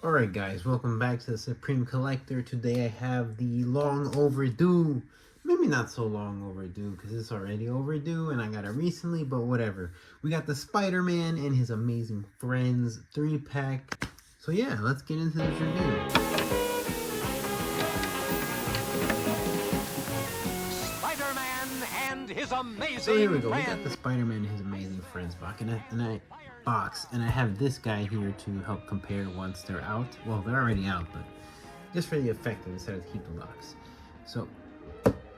Alright guys, welcome back to the Supreme Collector. Today I have the long overdue, maybe not so long overdue because it's already overdue and I got it recently, but whatever. We got the Spider-Man and his amazing friends 3-pack. So yeah, let's get into this review. Spider-Man and his amazing So here we go, we got friends. the Spider-Man and his amazing friends box, and I have this guy here to help compare once they're out. Well, they're already out, but just for the effect, I decided to keep the box. So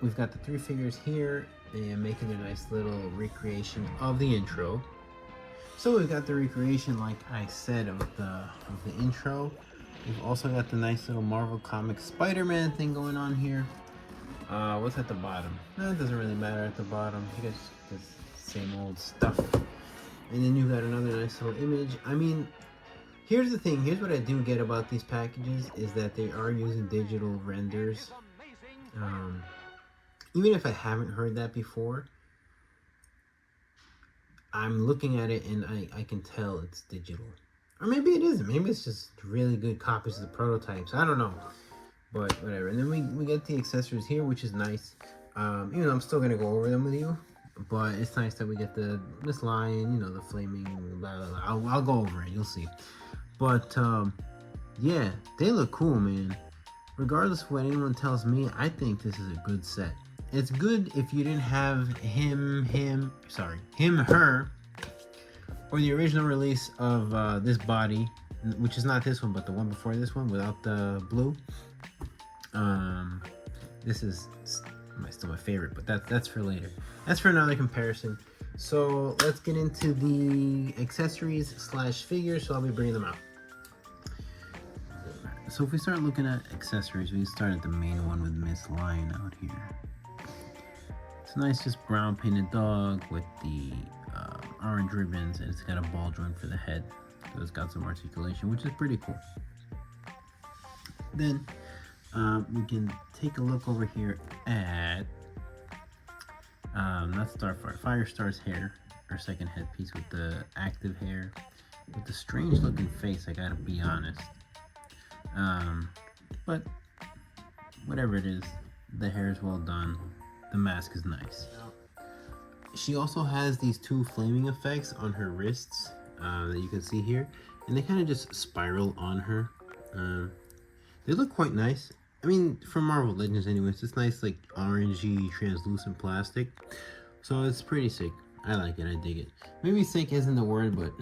we've got the 3 figures here and making their nice little recreation of the intro. So we've got the recreation, like I said, of the intro. We've also got the nice little Marvel Comics Spider-Man thing going on here. What's at the bottom? It doesn't really matter at the bottom. You guys just same old stuff. And then you've got another nice little image. I mean, here's the thing. Here's what I do get about these packages is that they are using digital renders. Even if I haven't heard that before, I'm looking at it and I can tell it's digital. Or maybe it isn't. Maybe it's just really good copies of the prototypes. I don't know. But whatever. And then we get the accessories here, which is nice. Even though I'm still going to go over them with you. But it's nice that we get this lion, the flaming, blah, blah, blah. I'll go over it. You'll see. But, yeah, they look cool, man. Regardless of what anyone tells me, I think this is a good set. It's good if you didn't have him, her, or the original release of this body, which is not this one, but the one before this one without the blue. This is still my favorite, but that's for later. That's for another comparison. So let's get into the accessories / figures. So I'll be bringing them out. So if we start looking at accessories, we start at the main one with Miss Lion out here. It's a nice, just brown painted dog with the orange ribbons, and it's got a ball joint for the head. So it's got some articulation, which is pretty cool. Then we can take a look over here at not Starfire, Firestar's hair, our second headpiece with the active hair, with the strange looking face, I gotta be honest. But whatever it is, the hair is well done, the mask is nice. She also has these 2 flaming effects on her wrists that you can see here, and they kind of just spiral on her. They look quite nice. I mean, for Marvel Legends anyways, it's nice, like, orangey, translucent plastic. So it's pretty sick. I like it, I dig it. Maybe sick isn't the word, but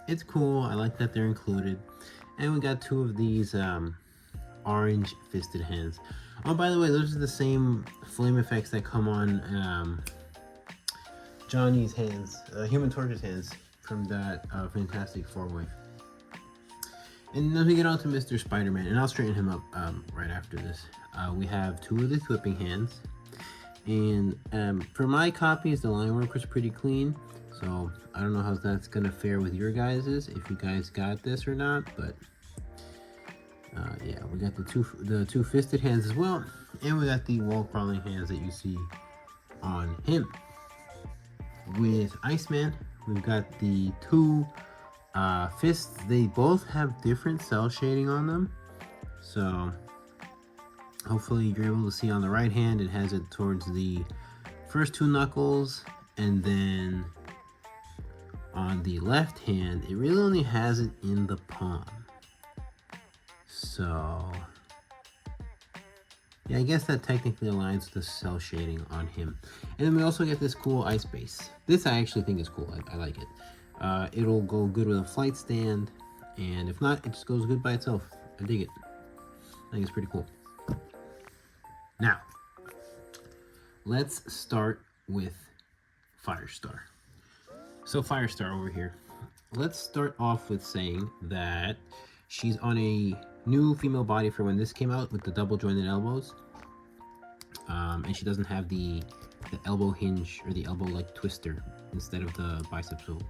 it's cool. I like that they're included. And we got 2 of these orange fisted hands. Oh, by the way, those are the same flame effects that come on Johnny's hands, Human Torch's hands from that Fantastic Four-Way. And then we get on to Mr. Spider-Man, and I'll straighten him up right after this. We have 2 of the whipping hands, and for my copies, the line work was pretty clean, so I don't know how that's gonna fare with your guys's, if you guys got this or not, but yeah, we got the two fisted hands as well, and we got the wall-crawling hands that you see on him. With Iceman, we've got the 2 fists. They both have different cell shading on them, so hopefully you're able to see on the right hand it has it towards the first 2 knuckles, and then on the left hand it really only has it in the palm. So yeah, I guess that technically aligns with the cell shading on him. And then we also get this cool ice base. This I actually think is cool. I like it. It'll go good with a flight stand, and if not, it just goes good by itself. I dig it. I think it's pretty cool. Now, let's start with Firestar. So Firestar over here. Let's start off with saying that she's on a new female body for when this came out with the double jointed elbows. And she doesn't have the elbow hinge or the elbow like twister instead of the bicep swivel.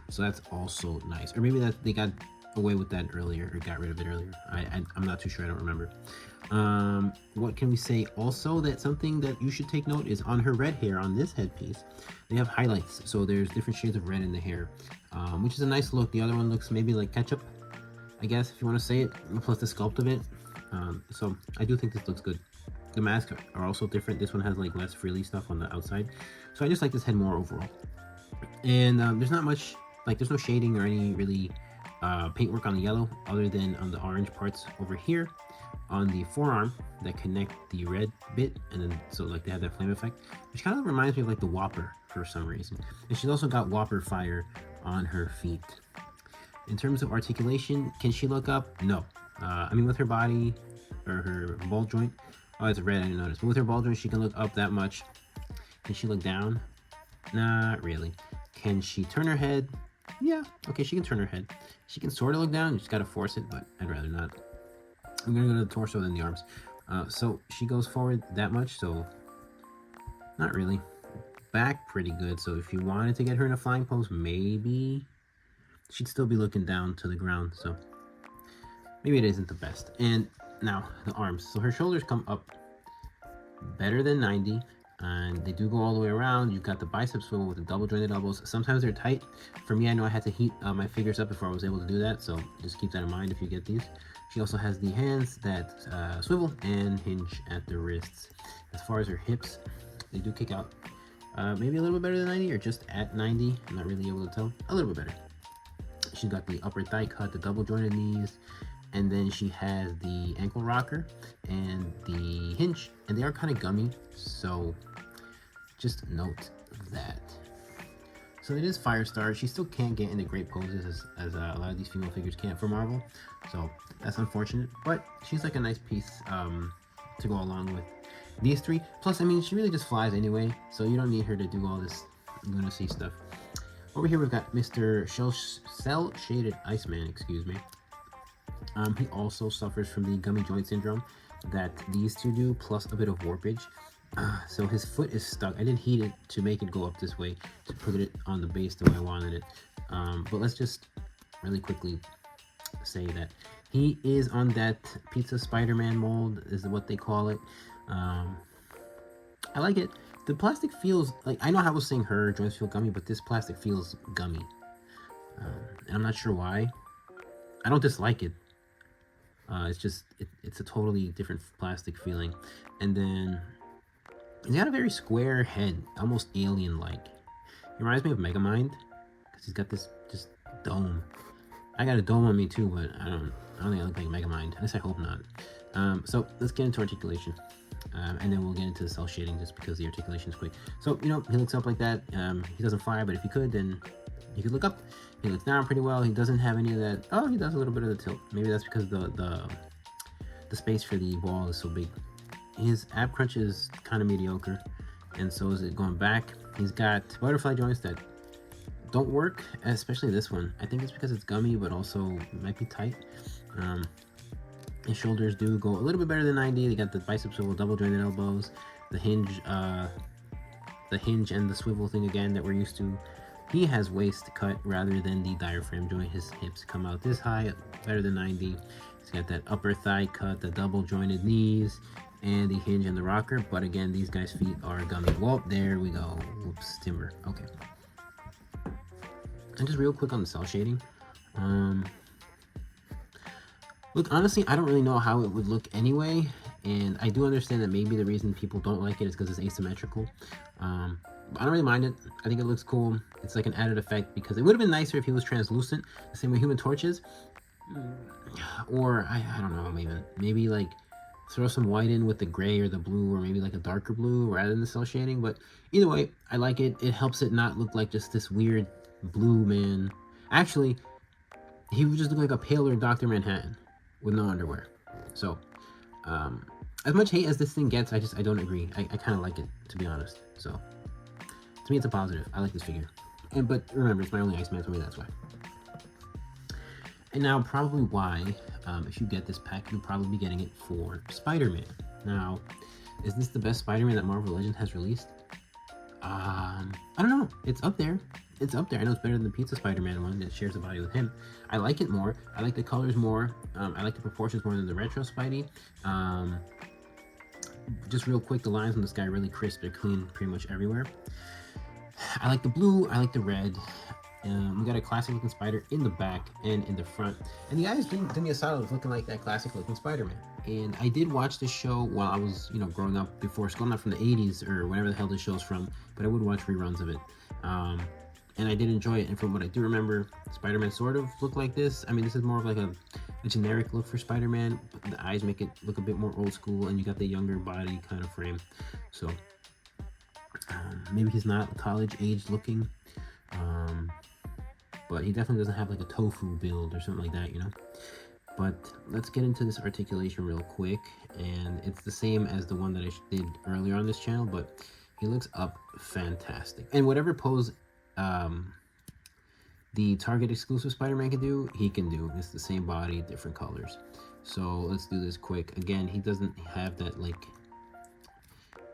So that's also nice. Or maybe that they got away with that earlier or got rid of it earlier. I'm not too sure. I don't remember. What can we say also? That something that you should take note is on her red hair on this headpiece, they have highlights. So there's different shades of red in the hair, which is a nice look. The other one looks maybe like ketchup. I guess, if you want to say it, plus the sculpt of it. So I do think this looks good. The masks are also different. This one has like less frilly stuff on the outside. So I just like this head more overall. And there's not much, like there's no shading or any really paintwork on the yellow other than on the orange parts over here on the forearm that connect the red bit, and then so like they have that flame effect, which kind of reminds me of like the Whopper for some reason. And she's also got Whopper fire on her feet. In terms of articulation, can she look up? No. I mean, with her body or her ball joint, oh, it's red, I didn't notice, but with her ball joint, she can look up that much. Can she look down? Not really. Can she turn her head? Yeah, okay, she can turn her head. She can sort of look down, you just gotta force it, but I'd rather not. I'm gonna go to the torso than the arms. So she goes forward that much, so not really. Back pretty good, so if you wanted to get her in a flying pose, maybe she'd still be looking down to the ground, so maybe it isn't the best. And now the arms. So her shoulders come up better than 90, and they do go all the way around. You've got the bicep swivel with the double jointed elbows. Sometimes they're tight. For me, I know I had to heat my fingers up before I was able to do that, so just keep that in mind if you get these. She also has the hands that swivel and hinge at the wrists. As far as her hips, they do kick out maybe a little bit better than 90 or just at 90. I'm not really able to tell. A little bit better. She's got the upper thigh cut, the double jointed knees, and then she has the ankle rocker and the hinge, and they are kind of gummy, so just note that. So it is Firestar. She still can't get into great poses as a lot of these female figures can't for Marvel, so that's unfortunate, but she's like a nice piece to go along with these three. Plus, I mean, she really just flies anyway, so you don't need her to do all this lunacy stuff. Over here we've got Mr. Cell Shaded Iceman, excuse me. He also suffers from the gummy joint syndrome that these two do, plus a bit of warpage. So his foot is stuck. I did heat it to make it go up this way to put it on the base the way I wanted it. But let's just really quickly say that he is on that Pizza Spider-Man mold, is what they call it. I like it. The plastic feels like, I know how I was saying her joints feel gummy, but this plastic feels gummy. And I'm not sure why. I don't dislike it. It's just, it's a totally different plastic feeling. And then he's got a very square head, almost alien-like. He reminds me of Megamind, because he's got this just dome. I got a dome on me too, but I don't think I look like Megamind. At least I hope not. So let's get into articulation. And then we'll get into the cell shading just because the articulation is quick. So, you know, he looks up like that. He doesn't fly, but if he could, then he could look up. He looks down pretty well. He doesn't have any of that. Oh, he does a little bit of the tilt. Maybe that's because the space for the ball is so big. His ab crunch is kind of mediocre, and so is it going back. He's got butterfly joints that don't work, especially this one. I think it's because it's gummy, but also might be tight. His shoulders do go a little bit better than 90. They got the bicep swivel, double jointed elbows, the hinge and the swivel thing again that we're used to. He has waist cut rather than the diaphragm joint. His hips come out this high, better than 90. He's got that upper thigh cut, the double jointed knees, and the hinge and the rocker. But again, these guys' feet are gummy. Well, there we go. Whoops, timber. Okay. And just real quick on the cell shading. Look, honestly, I don't really know how it would look anyway, and I do understand that maybe the reason people don't like it is because it's asymmetrical. I don't really mind it. I think it looks cool. It's like an added effect because it would have been nicer if he was translucent, the same way Human Torch is. Or, I don't know, maybe like throw some white in with the gray or the blue, or maybe like a darker blue rather than the cell shading. But either way, I like it. It helps it not look like just this weird blue man. Actually, he would just look like a paler Dr. Manhattan with no underwear. So, as much hate as this thing gets, I don't agree. I kind of like it, to be honest. So, to me, it's a positive. I like this figure. But remember, it's my only Iceman, so maybe that's why. And now, probably why, if you get this pack, you'll probably be getting it for Spider-Man. Now, is this the best Spider-Man that Marvel Legends has released? I don't know. It's up there. It's up there. I know it's better than the Pizza Spider-Man one that shares a body with him. I like it more. I like the colors more. I like the proportions more than the retro Spidey. Just real quick, the lines on this guy are really crisp. They're clean pretty much everywhere. I like the blue. I like the red. We got a classic looking spider in the back and in the front. And the eyes do me a solid with looking like that classic looking Spider-Man. And I did watch this show while I was, growing up before school, not from the 80s or whenever the hell this show's from, but I would watch reruns of it. And I did enjoy it. And from what I do remember, Spider-Man sort of looked like this. I mean, this is more of like a generic look for Spider-Man. The eyes make it look a bit more old school, and you got the younger body kind of frame. So maybe he's not college age looking. But he definitely doesn't have like a tofu build or something like that, But let's get into this articulation real quick, and it's the same as the one that I did earlier on this channel, but he looks up fantastic. And whatever pose the Target exclusive Spider-Man can do, he can do. It's the same body, different colors. So let's do this quick. Again, he doesn't have that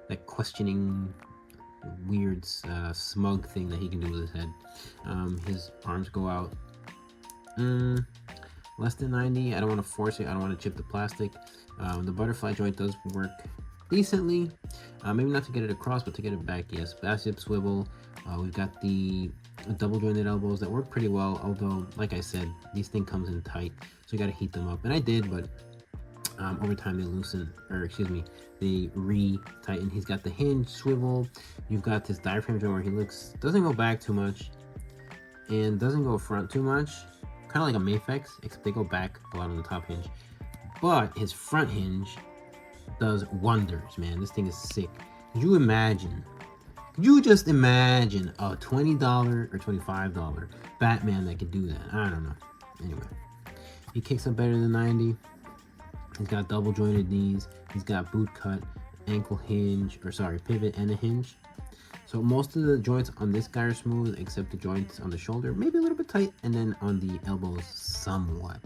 that questioning, weird smug thing that he can do with his head. His arms go out less than 90. I don't want to force it. I don't want to chip the plastic. The butterfly joint does work decently. Maybe not to get it across, but to get it back, yes. Back hip swivel. We've got the double jointed elbows that work pretty well, although like I said, these thing comes in tight, so you got to heat them up, and I did, but over time they loosen, or excuse me, they re-tighten. He's got the hinge swivel. You've got this diaphragm joint where he doesn't go back too much and doesn't go front too much, kind of like a Mafex, except they go back a lot on the top hinge. But his front hinge does wonders, man. This thing is sick. Could you just imagine a $20 or $25 Batman that could do that? I don't know. Anyway, he kicks up better than 90. He's got double jointed knees. He's got boot cut, ankle hinge, pivot and a hinge. So most of the joints on this guy are smooth, except the joints on the shoulder, maybe a little bit tight, and then on the elbows, somewhat.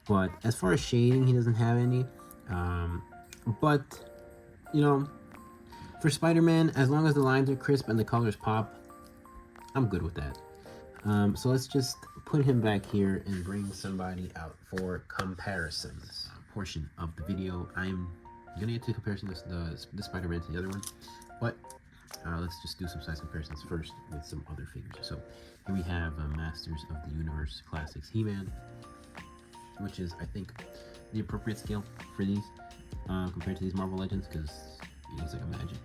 But as far as shading, he doesn't have any. But, for Spider-Man, as long as the lines are crisp and the colors pop, I'm good with that. So let's just put him back here and bring somebody out for comparisons. Portion of the video, I'm gonna get to comparison the Spider-Man to the other one, but let's just do some size comparisons first with some other figures. So here we have Masters of the Universe Classics He-Man, which is, I think, the appropriate scale for these compared to these Marvel Legends, because he's like a magic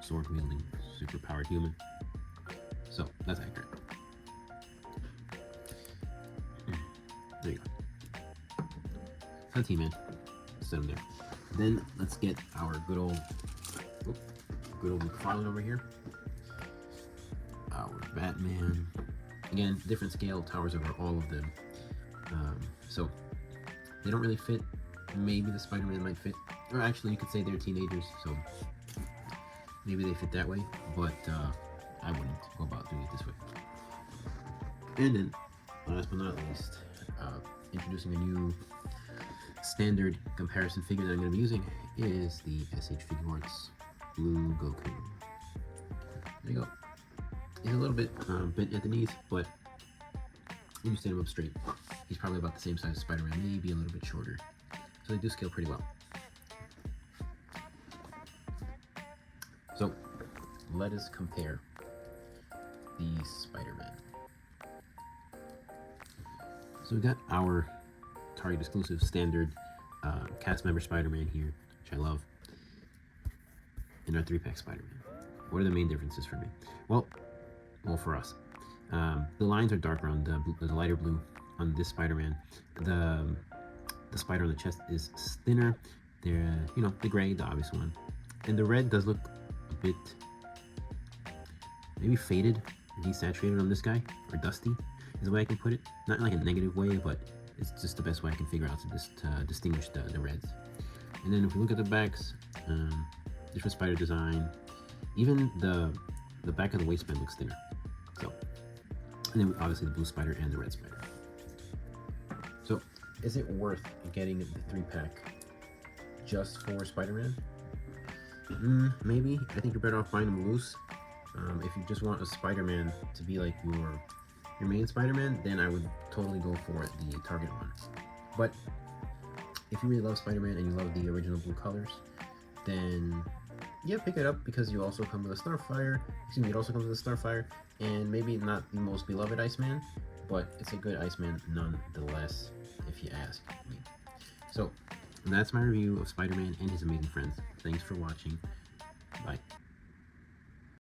sword wielding, super powered human. So that's accurate. There you go. That's He-Man. Set him there. Then let's get our good old McFarlane over here. Our Batman. Again, different scale, towers over all of them. So they don't really fit. Maybe the Spider-Man might fit, or actually you could say they're teenagers, so maybe they fit that way, but I wouldn't go about doing it this way. And then, last but not least, introducing a new standard comparison figure that I'm going to be using is the SH Figuarts Blue Goku. There you go. He's a little bit bent at the knees, but when you stand him up straight, he's probably about the same size as Spider-Man, maybe a little bit shorter. So they do scale pretty well. So let us compare the Spider-Man. So we got our Target exclusive standard cast member Spider-Man here, which I love, and our 3-pack Spider-Man. What are the main differences for me? Well, for us, the lines are darker on the lighter blue on this Spider-Man. The spider on the chest is thinner. They're, the gray, the obvious one, and the red does look a bit maybe faded, desaturated on this guy, or dusty is the way I can put it. Not in like a negative way, but it's just the best way I can figure out to distinguish the reds. And then if we look at the backs, different spider design. Even the back of the waistband looks thinner. So, and then obviously the blue spider and the red spider. So, is it worth getting the 3-pack just for Spider-Man? Maybe. I think you're better off buying them loose. If you just want a Spider-Man to be like your main Spider-Man, then I would totally go for the Target one. But if you really love Spider-Man and you love the original blue colors, then yeah, pick it up because you also come with a Starfire. Excuse me, it also comes with a Starfire, and maybe not the most beloved Iceman, but it's a good Iceman nonetheless, if you ask me. So, that's my review of Spider-Man and his amazing friends. Thanks for watching. Bye.